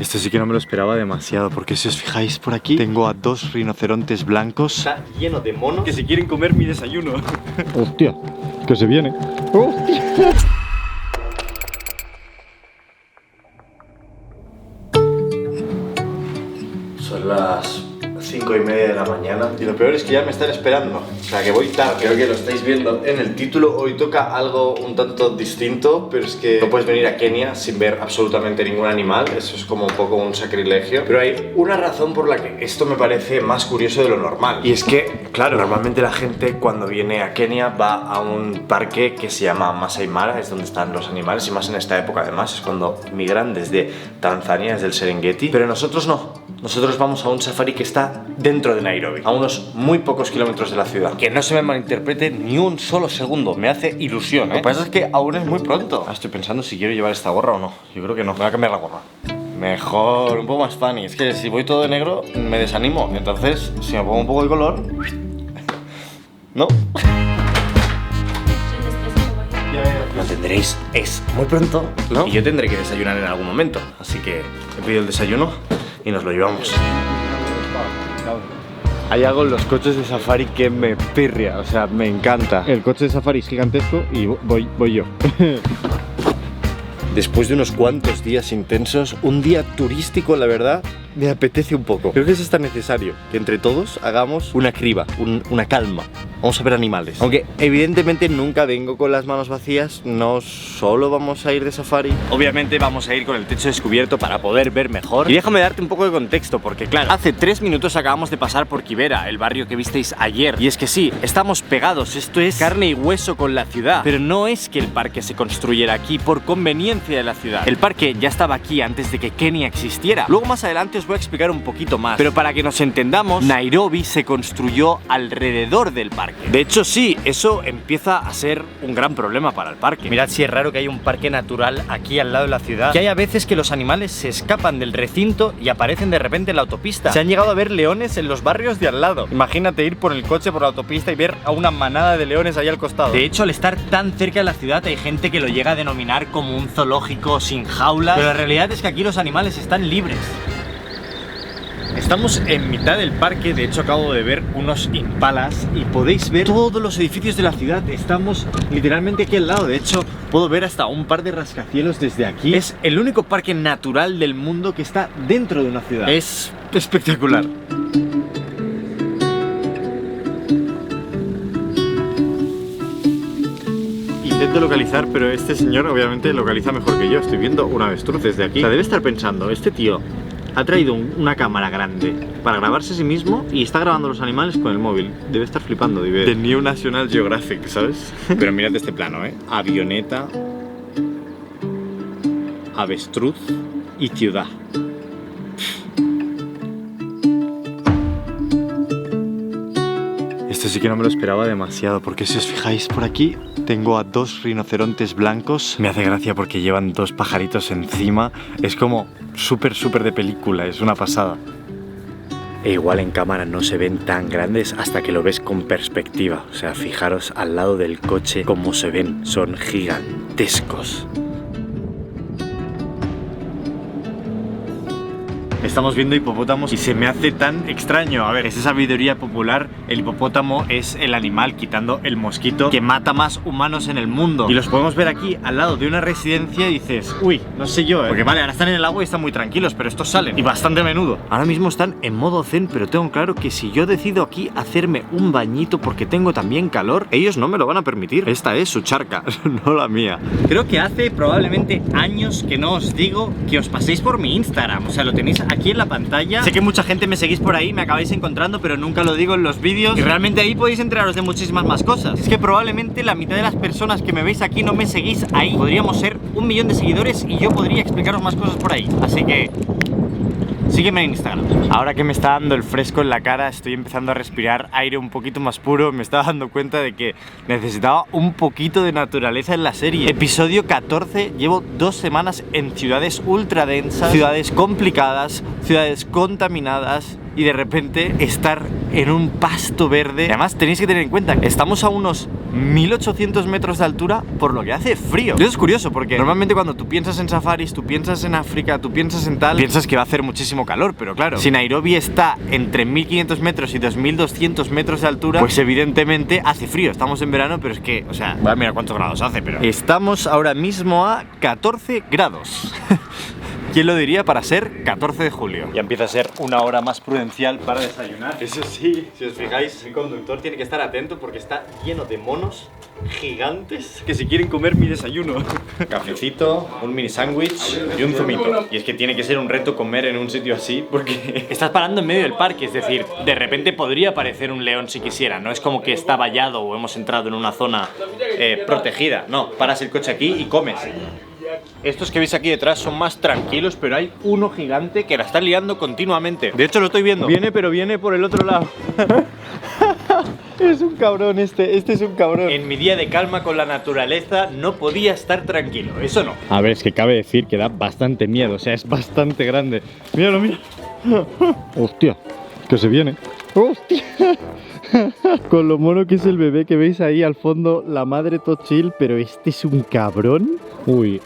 Esto sí que no me lo esperaba demasiado, porque si os fijáis por aquí, tengo a 2 rinocerontes blancos. Está lleno de monos que se quieren comer mi desayuno. Hostia, que se viene. Hostia. Son las 5:30 de la mañana y lo peor es que ya me están esperando. O sea que voy tarde. Creo que lo estáis viendo en el título. Hoy toca algo un tanto distinto, pero es que no puedes venir a Kenia sin ver absolutamente ningún animal. Eso es como un poco un sacrilegio. Pero hay una razón por la que esto me parece más curioso de lo normal. Y es que, claro, normalmente la gente cuando viene a Kenia va a un parque que se llama Masai Mara, es donde están los animales, y más en esta época además, es cuando migran desde Tanzania, desde el Serengeti. Pero nosotros no. Nosotros vamos a un safari que está dentro de Nairobi, a unos muy pocos kilómetros de la ciudad. Que no se me malinterprete ni un solo segundo, me hace ilusión, ¿eh? Lo que pasa es que aún es muy pronto. Estoy pensando si quiero llevar esta gorra o no. Yo creo que no, me voy a cambiar la gorra. Mejor, un poco más funny. Es que si voy todo de negro me desanimo. Entonces, si me pongo un poco de color... ¿No? Lo entenderéis, es muy pronto, ¿no? Y yo tendré que desayunar en algún momento. Así que he pedido el desayuno y nos lo llevamos. Hay algo en los coches de safari que me pirria, o sea, me encanta. El coche de safari es gigantesco y voy yo. Después de unos cuantos días intensos, un día turístico, la verdad, me apetece un poco. Creo que es hasta necesario que entre todos hagamos una criba, una calma. Vamos a ver animales. Aunque evidentemente nunca vengo con las manos vacías, no solo vamos a ir de safari. Obviamente vamos a ir con el techo descubierto para poder ver mejor. Y déjame darte un poco de contexto, porque claro, hace 3 minutos acabamos de pasar por Kibera, el barrio que visteis ayer. Y es que sí, estamos pegados, esto es carne y hueso con la ciudad. Pero no es que el parque se construyera aquí por conveniencia de la ciudad. El parque ya estaba aquí antes de que Kenia existiera. Luego más adelante os voy a explicar un poquito más. Pero para que nos entendamos, Nairobi se construyó alrededor del parque. De hecho sí, eso empieza a ser un gran problema para el parque. Mirad si es raro que haya un parque natural aquí al lado de la ciudad. Que hay a veces que los animales se escapan del recinto y aparecen de repente en la autopista. Se han llegado a ver leones en los barrios de al lado. Imagínate ir por el coche por la autopista y ver a una manada de leones ahí al costado. De hecho, al estar tan cerca de la ciudad hay gente que lo llega a denominar como un zoológico sin jaulas. Pero la realidad es que aquí los animales están libres. Estamos en mitad del parque, de hecho acabo de ver unos impalas y podéis ver todos los edificios de la ciudad. Estamos literalmente aquí al lado, de hecho puedo ver hasta un par de rascacielos desde aquí. Es el único parque natural del mundo que está dentro de una ciudad. Es espectacular. Intento localizar, pero este señor obviamente localiza mejor que yo. Estoy viendo un avestruz desde aquí. O sea, debe estar pensando, este tío ha traído una cámara grande para grabarse a sí mismo y está grabando los animales con el móvil. Debe estar flipando de ver The New National Geographic, ¿sabes? Pero mirad este plano, ¿eh? Avioneta, avestruz y ciudad. Esto sí que no me lo esperaba demasiado, porque si os fijáis por aquí tengo a 2 rinocerontes blancos. Me hace gracia porque llevan 2 pajaritos encima. Es como súper de película, es una pasada. E igual en cámara no se ven tan grandes hasta que lo ves con perspectiva. O sea, fijaros al lado del coche cómo se ven, son gigantescos. Estamos viendo hipopótamos y se me hace tan extraño. A ver, es sabiduría popular. El hipopótamo es el animal, quitando el mosquito, que mata más humanos en el mundo. Y los podemos ver aquí al lado de una residencia y dices, uy, no sé yo, porque vale, ahora están en el agua y están muy tranquilos, pero estos salen y bastante a menudo. Ahora mismo están en modo zen, pero tengo claro que si yo decido aquí hacerme un bañito porque tengo también calor, ellos no me lo van a permitir. Esta es su charca, no la mía. Creo que hace probablemente años que no os digo que os paséis por mi Instagram. O sea, lo tenéis aquí en la pantalla. Sé que mucha gente me seguís por ahí, me acabáis encontrando, pero nunca lo digo en los vídeos. Y realmente ahí podéis enteraros de muchísimas más cosas. Es que probablemente la mitad de las personas que me veis aquí no me seguís ahí. Podríamos ser 1 millón de seguidores y yo podría explicaros más cosas por ahí. Así que sígueme en Instagram. Ahora que me está dando el fresco en la cara, estoy empezando a respirar aire un poquito más puro. Me estaba dando cuenta de que necesitaba un poquito de naturaleza en la serie. Episodio 14, llevo 2 semanas en ciudades ultra densas, ciudades complicadas, ciudades contaminadas, y de repente estar en un pasto verde. Además tenéis que tener en cuenta que estamos a unos 1800 metros de altura, por lo que hace frío. Eso es curioso, porque normalmente cuando tú piensas en safaris, tú piensas en África, tú piensas en tal, piensas que va a hacer muchísimo calor, pero claro, si Nairobi está entre 1500 metros y 2200 metros de altura, pues evidentemente hace frío. Estamos en verano, pero es que, o sea, voy a mirar cuántos grados hace, pero estamos ahora mismo a 14 grados. ¿Quién lo diría para ser 14 de julio? Ya empieza a ser una hora más prudencial para desayunar. Eso sí, si os fijáis, el conductor tiene que estar atento porque está lleno de monos gigantes que se quieren comer mi desayuno. Cafecito, un mini sándwich y un zumito. Y es que tiene que ser un reto comer en un sitio así porque estás parando en medio del parque, es decir, de repente podría aparecer un león si quisiera. No es como que está vallado o hemos entrado en una zona protegida. No, paras el coche aquí y comes. Estos que veis aquí detrás son más tranquilos, pero hay uno gigante que la está liando continuamente. De hecho lo estoy viendo. Viene, pero viene por el otro lado. Es un cabrón este es un cabrón. En mi día de calma con la naturaleza no podía estar tranquilo, eso no. A ver, es que cabe decir que da bastante miedo, o sea, es bastante grande. Míralo, mira. Hostia, que se viene. Hostia. Con lo mono que es el bebé que veis ahí al fondo, la madre todo chill, pero este es un cabrón. Uy,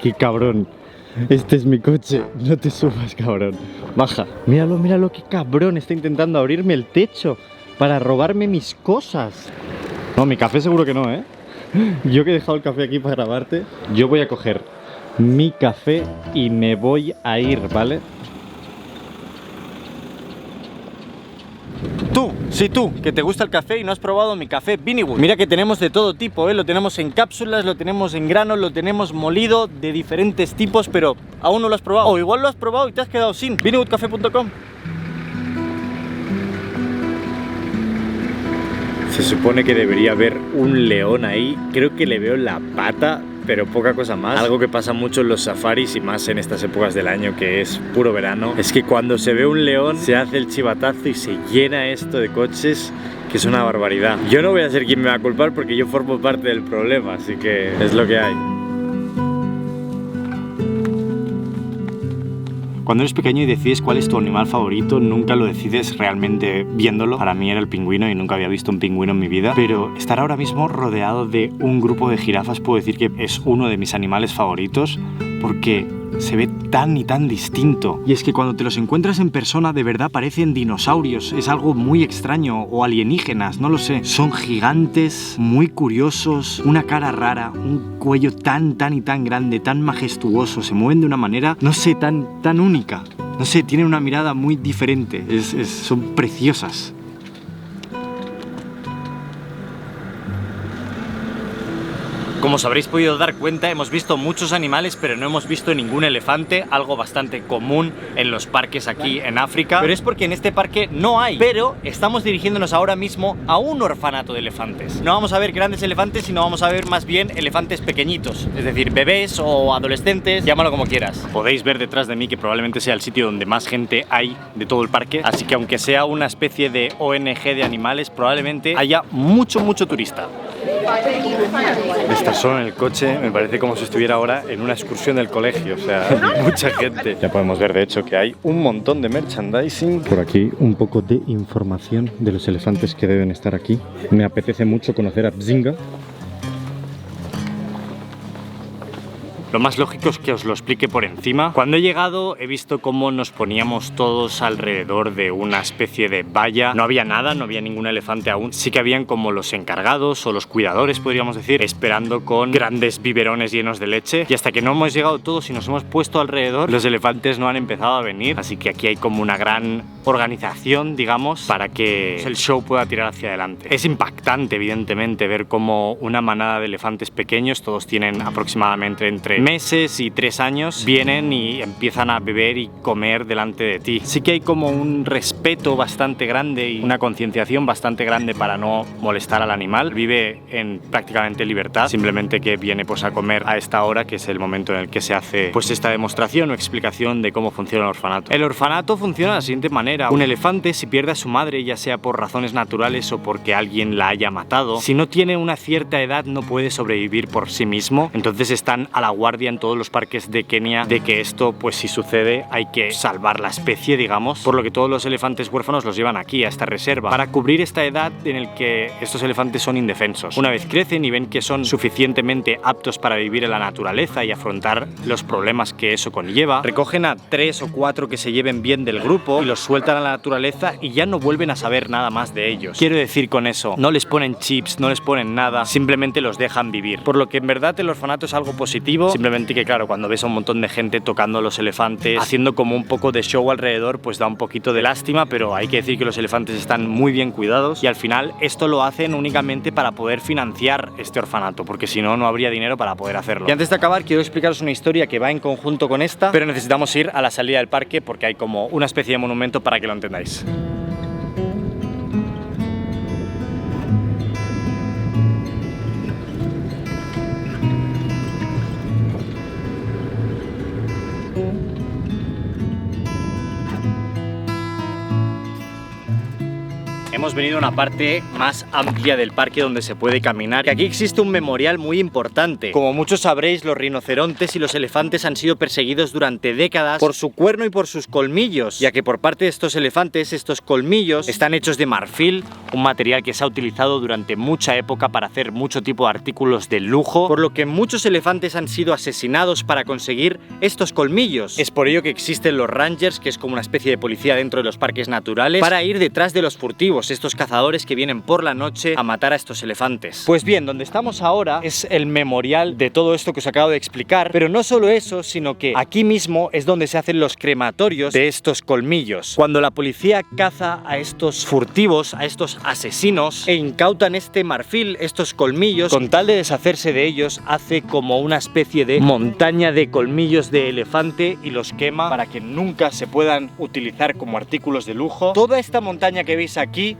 qué cabrón. Este es mi coche, no te subas, cabrón. Baja. Míralo, míralo, qué cabrón. Está intentando abrirme el techo para robarme mis cosas. No, mi café seguro que no, ¿eh? Yo que he dejado el café aquí para grabarte. Yo voy a coger mi café y me voy a ir, ¿vale? Tú, sí tú, que te gusta el café y no has probado mi café Beanywood. Mira que tenemos de todo tipo, ¿eh? Lo tenemos en cápsulas, lo tenemos en granos, lo tenemos molido de diferentes tipos, pero aún no lo has probado. O igual lo has probado y te has quedado sin. Beanywoodcafé.com. Se supone que debería haber un león ahí. Creo que le veo la pata, pero poca cosa más. Algo que pasa mucho en los safaris y más en estas épocas del año que es puro verano, es que cuando se ve un león se hace el chivatazo y se llena esto de coches, que es una barbaridad. Yo no voy a ser quien me va a culpar porque yo formo parte del problema, así que es lo que hay. Cuando eres pequeño y decides cuál es tu animal favorito, nunca lo decides realmente viéndolo. Para mí era el pingüino y nunca había visto un pingüino en mi vida. Pero estar ahora mismo rodeado de un grupo de jirafas puedo decir que es uno de mis animales favoritos porque se ve tan y tan distinto. Y es que cuando te los encuentras en persona de verdad parecen dinosaurios. Es algo muy extraño, o alienígenas, no lo sé. Son gigantes, muy curiosos, una cara rara, un cuello tan y tan grande, tan majestuoso. Se mueven de una manera, no sé, tan única. No sé, tienen una mirada muy diferente. Son preciosas. Como os habréis podido dar cuenta, hemos visto muchos animales, pero no hemos visto ningún elefante, algo bastante común en los parques aquí en África. Pero es porque en este parque no hay. Pero estamos dirigiéndonos ahora mismo a un orfanato de elefantes. No vamos a ver grandes elefantes, sino vamos a ver más bien elefantes pequeñitos. Es decir, bebés o adolescentes, llámalo como quieras. Podéis ver detrás de mí que probablemente sea el sitio donde más gente hay de todo el parque. Así que aunque sea una especie de ONG de animales, probablemente haya mucho turista. Estar solo en el coche me parece como si estuviera ahora en una excursión del colegio, o sea, mucha gente. Ya podemos ver de hecho que hay un montón de merchandising. Por aquí un poco de información de los elefantes que deben estar aquí. Me apetece mucho conocer a Bzinga. Lo más lógico es que os lo explique por encima. Cuando he llegado he visto cómo nos poníamos todos alrededor de una especie de valla. No había nada, no había ningún elefante aún. Sí que habían como los encargados o los cuidadores, podríamos decir, esperando con grandes biberones llenos de leche. Y hasta que no hemos llegado todos y nos hemos puesto alrededor, los elefantes no han empezado a venir. Así que aquí hay como una gran organización, digamos, para que el show pueda tirar hacia adelante. Es impactante, evidentemente, ver cómo una manada de elefantes pequeños, todos tienen aproximadamente entre meses y 3 años, vienen y empiezan a beber y comer delante de ti. Sí que hay como un respeto bastante grande y una concienciación bastante grande para no molestar al animal. Vive en prácticamente libertad, simplemente que viene pues a comer a esta hora, que es el momento en el que se hace pues esta demostración o explicación de cómo funciona el orfanato. El orfanato funciona de la siguiente manera. Un elefante, si pierde a su madre, ya sea por razones naturales o porque alguien la haya matado, si no tiene una cierta edad no puede sobrevivir por sí mismo, entonces están a la guardia guardia en todos los parques de Kenia de que esto, pues si sucede, hay que salvar la especie, digamos, por lo que todos los elefantes huérfanos los llevan aquí, a esta reserva, para cubrir esta edad en la que estos elefantes son indefensos. Una vez crecen y ven que son suficientemente aptos para vivir en la naturaleza y afrontar los problemas que eso conlleva, recogen a 3 o 4 que se lleven bien del grupo y los sueltan a la naturaleza y ya no vuelven a saber nada más de ellos. Quiero decir con eso, no les ponen chips, no les ponen nada, simplemente los dejan vivir. Por lo que en verdad el orfanato es algo positivo, simplemente que claro, cuando ves a un montón de gente tocando a los elefantes, haciendo como un poco de show alrededor, pues da un poquito de lástima, pero hay que decir que los elefantes están muy bien cuidados y al final esto lo hacen únicamente para poder financiar este orfanato, porque si no, no habría dinero para poder hacerlo. Y antes de acabar, quiero explicaros una historia que va en conjunto con esta, pero necesitamos ir a la salida del parque porque hay como una especie de monumento para que lo entendáis. Hemos venido a una parte más amplia del parque donde se puede caminar. Y aquí existe un memorial muy importante. Como muchos sabréis, los rinocerontes y los elefantes han sido perseguidos durante décadas por su cuerno y por sus colmillos, ya que por parte de estos elefantes, estos colmillos están hechos de marfil, un material que se ha utilizado durante mucha época para hacer mucho tipo de artículos de lujo, por lo que muchos elefantes han sido asesinados para conseguir estos colmillos. Es por ello que existen los rangers, que es como una especie de policía dentro de los parques naturales, para ir detrás de los furtivos, estos cazadores que vienen por la noche a matar a estos elefantes. Pues bien, donde estamos ahora es el memorial de todo esto que os acabo de explicar, pero no solo eso, sino que aquí mismo es donde se hacen los crematorios de estos colmillos. Cuando la policía caza a estos furtivos, a estos asesinos, e incautan este marfil, estos colmillos, con tal de deshacerse de ellos, hace como una especie de montaña de colmillos de elefante y los quema para que nunca se puedan utilizar como artículos de lujo. Toda esta montaña que veis aquí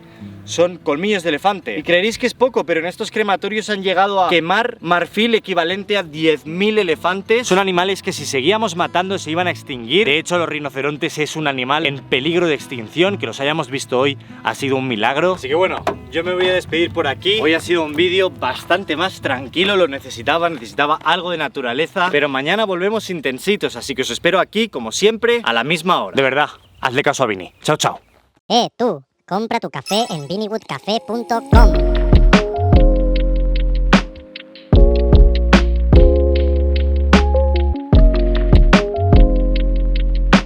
son colmillos de elefante. Y creeréis que es poco, pero en estos crematorios han llegado a quemar marfil equivalente a 10.000 elefantes. Son animales que si seguíamos matando se iban a extinguir. De hecho, los rinocerontes es un animal en peligro de extinción. Que los hayamos visto hoy ha sido un milagro. Así que bueno, yo me voy a despedir por aquí. Hoy ha sido un vídeo bastante más tranquilo, lo necesitaba algo de naturaleza. Pero mañana volvemos intensitos, así que os espero aquí, como siempre, a la misma hora. De verdad, hazle caso a Vini. Chao, chao. Tú, compra tu café en vinnywoodcafe.com.